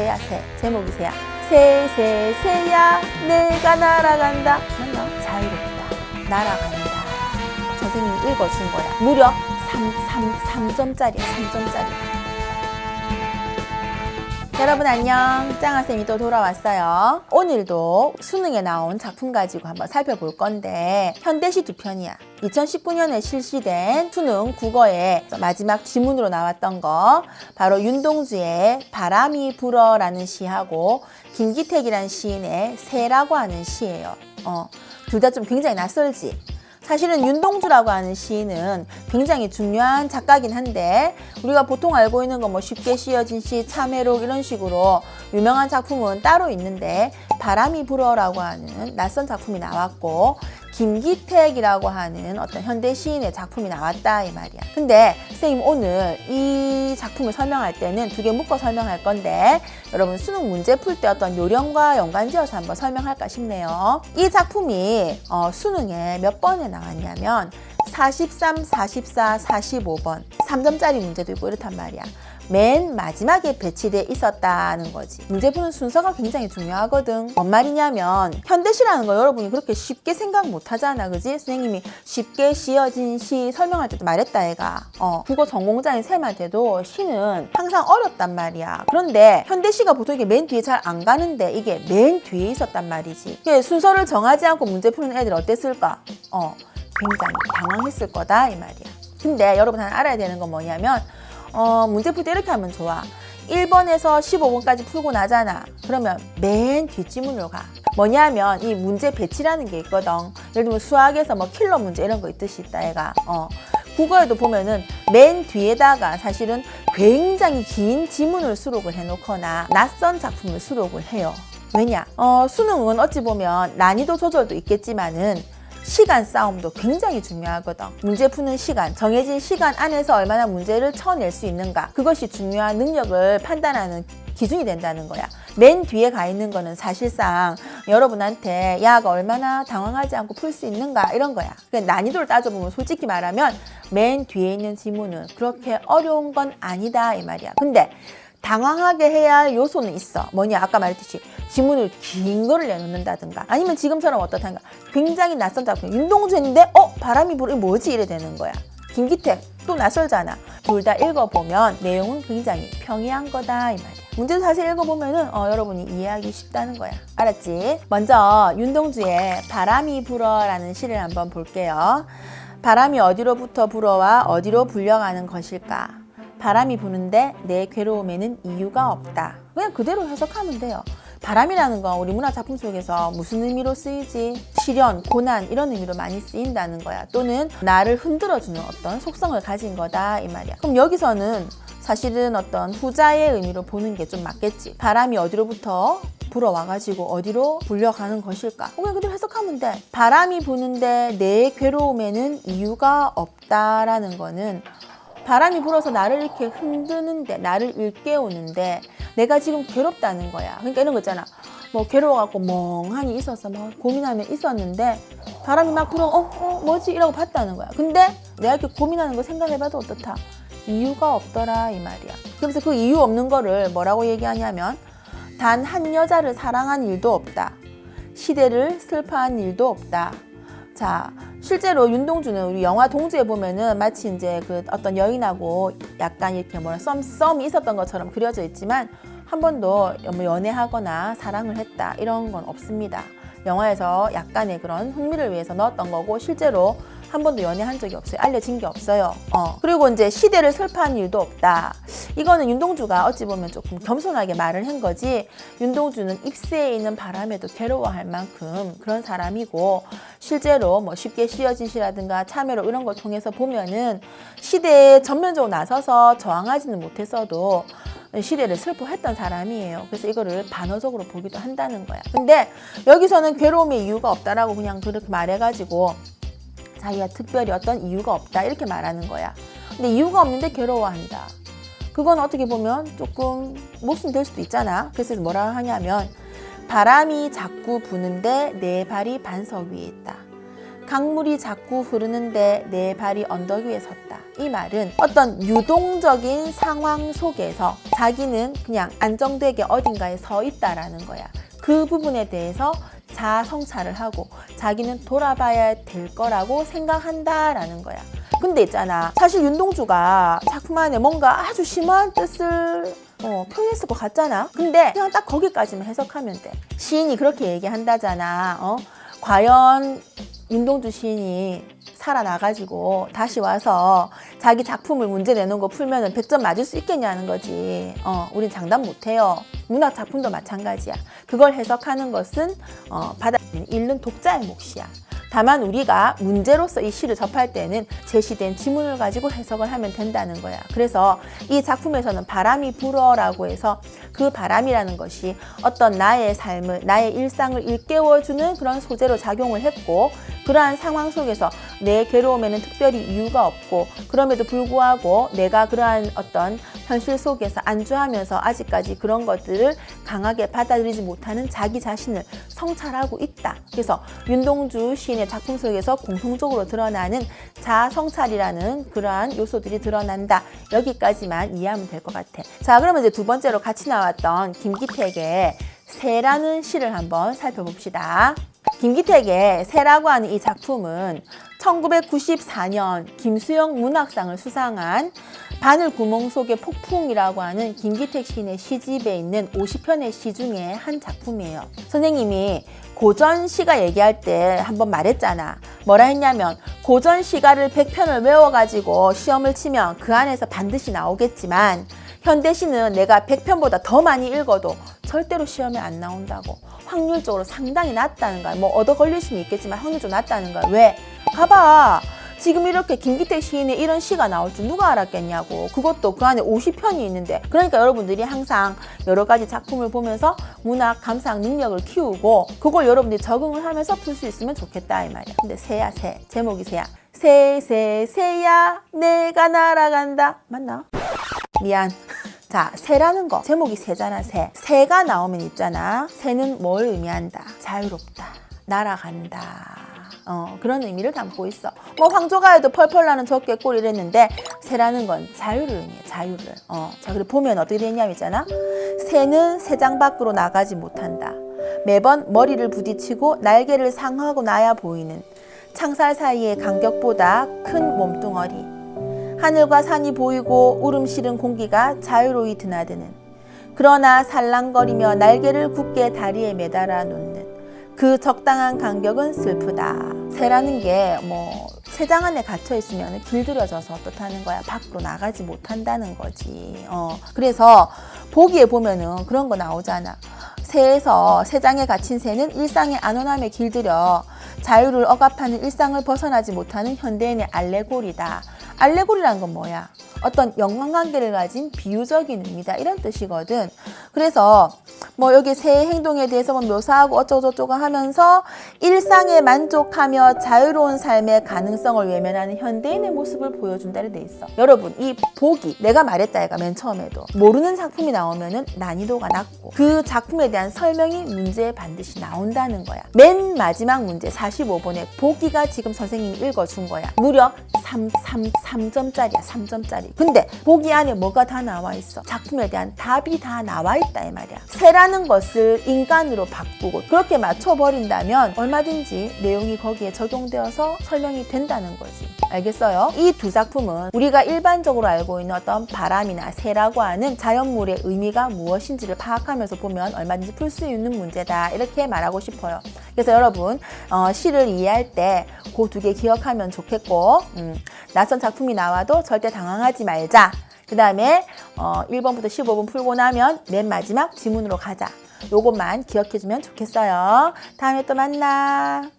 새야 새. 제목이 새야. 새야 내가 날아간다. 맞나? 자유롭다. 날아간다. 선생님이 읽어준 거야. 무려 3점짜리야. 3점짜리. 여러분 안녕. 짱아쌤이 또 돌아왔어요. 오늘도 수능에 나온 작품 가지고 한번 살펴볼 건데 현대시 두 편이야. 2019년에 실시된 수능 국어의 마지막 지문으로 나왔던 거 바로 윤동주의 바람이 불어라는 시하고 김기택이라는 시인의 새라고 하는 시예요. 둘 다 좀 굉장히 낯설지? 사실은 윤동주라고 하는 시인은 굉장히 중요한 작가긴 한데 우리가 보통 알고 있는 거 뭐 쉽게 씌어진 시, 참회록 이런 식으로 유명한 작품은 따로 있는데 바람이 불어라고 하는 낯선 작품이 나왔고 김기택이라고 하는 어떤 현대 시인의 작품이 나왔다 이 말이야. 근데 선생님 오늘 이 작품을 설명할 때는 두 개 묶어 설명할 건데 여러분 수능 문제 풀 때 어떤 요령과 연관지어서 한번 설명할까 싶네요. 이 작품이 수능에 몇 번에 나왔냐면 43, 44, 45번 3점짜리 문제도 있고 이렇단 말이야. 맨 마지막에 배치돼 있었다는 거지. 문제 푸는 순서가 굉장히 중요하거든. 뭔 말이냐면 현대시라는 거 여러분이 그렇게 쉽게 생각 못 하잖아. 그지? 선생님이 쉽게 씌어진 시 설명할 때도 말했다 얘가. 국어 전공자인 쌤한테도 시는 항상 어렵단 말이야. 그런데 현대시가 보통 이게 맨 뒤에 잘 안 가는데 이게 맨 뒤에 있었단 말이지. 이게 순서를 정하지 않고 문제 푸는 애들 어땠을까? 굉장히 당황했을 거다 이 말이야. 근데 여러분 하나 알아야 되는 건 뭐냐면 문제 풀 때 이렇게 하면 좋아. 1번에서 15번까지 풀고 나잖아. 그러면 맨 뒷지문으로 가. 뭐냐면 이 문제 배치라는 게 있거든. 예를 들면 수학에서 뭐 킬러 문제 이런 거 있듯이 있다 얘가. 국어에도 보면은 맨 뒤에다가 사실은 굉장히 긴 지문을 수록을 해놓거나 낯선 작품을 수록을 해요. 왜냐? 수능은 어찌 보면 난이도 조절도 있겠지만은 시간 싸움도 굉장히 중요하거든. 문제 푸는 시간, 정해진 시간 안에서 얼마나 문제를 쳐낼 수 있는가. 그것이 중요한 능력을 판단하는 기준이 된다는 거야. 맨 뒤에 가 있는 거는 사실상 여러분한테 야가 얼마나 당황하지 않고 풀 수 있는가 이런 거야. 난이도를 따져보면 솔직히 말하면 맨 뒤에 있는 지문은 그렇게 어려운 건 아니다 이 말이야. 근데 당황하게 해야 할 요소는 있어. 뭐냐? 아까 말했듯이 지문을 긴 거를 내놓는다든가 아니면 지금처럼 어떻단가 굉장히 낯선 작품 윤동주 했는데 바람이 불어 뭐지? 이래 되는 거야. 김기택 또 낯설잖아. 둘 다 읽어보면 내용은 굉장히 평이한 거다 이 말이야. 문제도 사실 읽어보면은 여러분이 이해하기 쉽다는 거야. 알았지? 먼저 윤동주의 바람이 불어라는 시를 한번 볼게요. 바람이 어디로부터 불어와 어디로 불려가는 것일까? 바람이 부는데 내 괴로움에는 이유가 없다. 그냥 그대로 해석하면 돼요. 바람이라는 건 우리 문화 작품 속에서 무슨 의미로 쓰이지? 시련, 고난 이런 의미로 많이 쓰인다는 거야. 또는 나를 흔들어주는 어떤 속성을 가진 거다 이 말이야. 그럼 여기서는 사실은 어떤 후자의 의미로 보는 게 좀 맞겠지. 바람이 어디로부터 불어와가지고 어디로 불려가는 것일까? 그냥 그대로 해석하면 돼. 바람이 부는데 내 괴로움에는 이유가 없다라는 거는 바람이 불어서 나를 이렇게 흔드는데 나를 일깨우는데 내가 지금 괴롭다는 거야. 그러니까 이런 거 있잖아. 뭐 괴로워갖고 멍하니 있었어. 막 고민하면 있었는데 바람이 막 불어 뭐지? 이라고 봤다는 거야. 근데 내가 이렇게 고민하는 거 생각해봐도 어떻다? 이유가 없더라 이 말이야. 그래서 그 이유 없는 거를 뭐라고 얘기하냐면 단 한 여자를 사랑한 일도 없다. 시대를 슬퍼한 일도 없다. 자, 실제로 윤동주는 우리 영화 동주에 보면은 마치 이제 그 어떤 여인하고 약간 이렇게 썸이 있었던 것처럼 그려져 있지만 한 번도 뭐 연애하거나 사랑을 했다 이런 건 없습니다. 영화에서 약간의 그런 흥미를 위해서 넣었던 거고 실제로 한 번도 연애한 적이 없어요. 알려진 게 없어요. 그리고 이제 시대를 슬퍼한 일도 없다. 이거는 윤동주가 어찌 보면 조금 겸손하게 말을 한 거지. 윤동주는 입새에 있는 바람에도 괴로워할 만큼 그런 사람이고 실제로 뭐 쉽게 씌어진 시라든가 참회로 이런 걸 통해서 보면은 시대에 전면적으로 나서서 저항하지는 못했어도 시대를 슬퍼했던 사람이에요. 그래서 이거를 반어적으로 보기도 한다는 거야. 근데 여기서는 괴로움의 이유가 없다라고 그냥 그렇게 말해가지고 자기가 특별히 어떤 이유가 없다 이렇게 말하는 거야. 근데 이유가 없는데 괴로워한다. 그건 어떻게 보면 조금 모순될 수도 있잖아. 그래서 뭐라 하냐면 바람이 자꾸 부는데 내 발이 반석 위에 있다. 강물이 자꾸 흐르는데 내 발이 언덕 위에 섰다. 이 말은 어떤 유동적인 상황 속에서 자기는 그냥 안정되게 어딘가에 서 있다라는 거야. 그 부분에 대해서 자아 성찰을 하고 자기는 돌아봐야 될 거라고 생각한다라는 거야. 근데 있잖아, 사실 윤동주가 작품 안에 뭔가 아주 심한 뜻을 표현했을 것 같잖아. 근데 그냥 딱 거기까지만 해석하면 돼. 시인이 그렇게 얘기한다잖아. 과연 윤동주 시인이 살아나가지고 다시 와서 자기 작품을 문제 내놓은 거 풀면은 100점 맞을 수 있겠냐는 거지. 우린 장담 못해요. 문학 작품도 마찬가지야. 그걸 해석하는 것은 받아들이는 읽는 독자의 몫이야. 다만 우리가 문제로서 이 시를 접할 때는 제시된 지문을 가지고 해석을 하면 된다는 거야. 그래서 이 작품에서는 바람이 불어라고 해서 그 바람이라는 것이 어떤 나의 삶을, 나의 일상을 일깨워주는 그런 소재로 작용을 했고, 그러한 상황 속에서 내 괴로움에는 특별히 이유가 없고, 그럼에도 불구하고 내가 그러한 어떤 현실 속에서 안주하면서 아직까지 그런 것들을 강하게 받아들이지 못하는 자기 자신을 성찰하고 있다. 그래서 윤동주 시인의 작품 속에서 공통적으로 드러나는 자아 성찰이라는 그러한 요소들이 드러난다. 여기까지만 이해하면 될 것 같아. 자, 그러면 이제 두 번째로 같이 나왔던 김기택의 새라는 시를 한번 살펴봅시다. 김기택의 새라고 하는 이 작품은 1994년 김수영 문학상을 수상한 바늘 구멍 속의 폭풍이라고 하는 김기택 시인의 시집에 있는 50편의 시 중에 한 작품이에요. 선생님이 고전 시가 얘기할 때 한번 말했잖아. 뭐라 했냐면 고전 시가를 100편을 외워가지고 시험을 치면 그 안에서 반드시 나오겠지만 현대 시는 내가 100편보다 더 많이 읽어도 절대로 시험에 안 나온다고. 확률적으로 상당히 낮다는 거야. 뭐 얻어 걸릴 수는 있겠지만 확률적으로 낮다는 거야. 왜? 봐봐. 지금 이렇게 김기택 시인의 이런 시가 나올 줄 누가 알았겠냐고. 그것도 그 안에 50편이 있는데. 그러니까 여러분들이 항상 여러 가지 작품을 보면서 문학 감상 능력을 키우고 그걸 여러분들이 적응을 하면서 풀 수 있으면 좋겠다 이 말이야. 근데 새야 새. 제목이 새야. 새야 내가 날아간다. 맞나? 미안. 자, 새라는 거. 제목이 새잖아, 새. 새가 나오면 있잖아. 새는 뭘 의미한다? 자유롭다. 날아간다. 그런 의미를 담고 있어. 뭐 황조가에도 펄펄 나는 적개꿀 이랬는데 새라는 건 자유를 의미해. 자유를. 자, 그리고 보면 어떻게 되냐면 있잖아. 새는 새장 밖으로 나가지 못한다. 매번 머리를 부딪히고 날개를 상하고 나야 보이는 창살 사이의 간격보다 큰 몸뚱어리. 하늘과 산이 보이고 울음 실은 공기가 자유로이 드나드는, 그러나 살랑거리며 날개를 굳게 다리에 매달아 놓는 그 적당한 간격은 슬프다. 새라는 게 새장 안에 갇혀 있으면 길들여져서 어떻다는 거야. 밖으로 나가지 못한다는 거지. 그래서 보기에 보면은 그런 거 나오잖아. 새에서 새장에 갇힌 새는 일상의 안온함에 길들여 자유를 억압하는 일상을 벗어나지 못하는 현대인의 알레고리다. 알레고리란 건 뭐야? 어떤 연관관계를 가진 비유적인 의미다. 이런 뜻이거든. 그래서 여기 새의 행동에 대해서 묘사하고 어쩌고저쩌고 하면서 일상에 만족하며 자유로운 삶의 가능성을 외면하는 현대인의 모습을 보여준다고 돼 있어. 여러분, 이 보기, 내가 말했다 얘가 맨 처음에도 모르는 작품이 나오면은 난이도가 낮고 그 작품에 대한 설명이 문제에 반드시 나온다는 거야. 맨 마지막 문제 45번에 보기가 지금 선생님이 읽어준 거야. 무려 3점짜리야. 3점짜리. 근데 보기 안에 뭐가 다 나와 있어? 작품에 대한 답이 다 나와 있다 이 말이야. 새라는 것을 인간으로 바꾸고 그렇게 맞춰버린다면 얼마든지 내용이 거기에 적용되어서 설명이 된다는 거지. 알겠어요? 이 두 작품은 우리가 일반적으로 알고 있는 어떤 바람이나 새라고 하는 자연물의 의미가 무엇인지를 파악하면서 보면 얼마든지 풀 수 있는 문제다. 이렇게 말하고 싶어요. 그래서 여러분 시를 이해할 때 그 두 개 기억하면 좋겠고 낯선 작품이 나와도 절대 당황하지 말자. 그 다음에 1번부터 15번 풀고 나면 맨 마지막 지문으로 가자. 요것만 기억해주면 좋겠어요. 다음에 또 만나.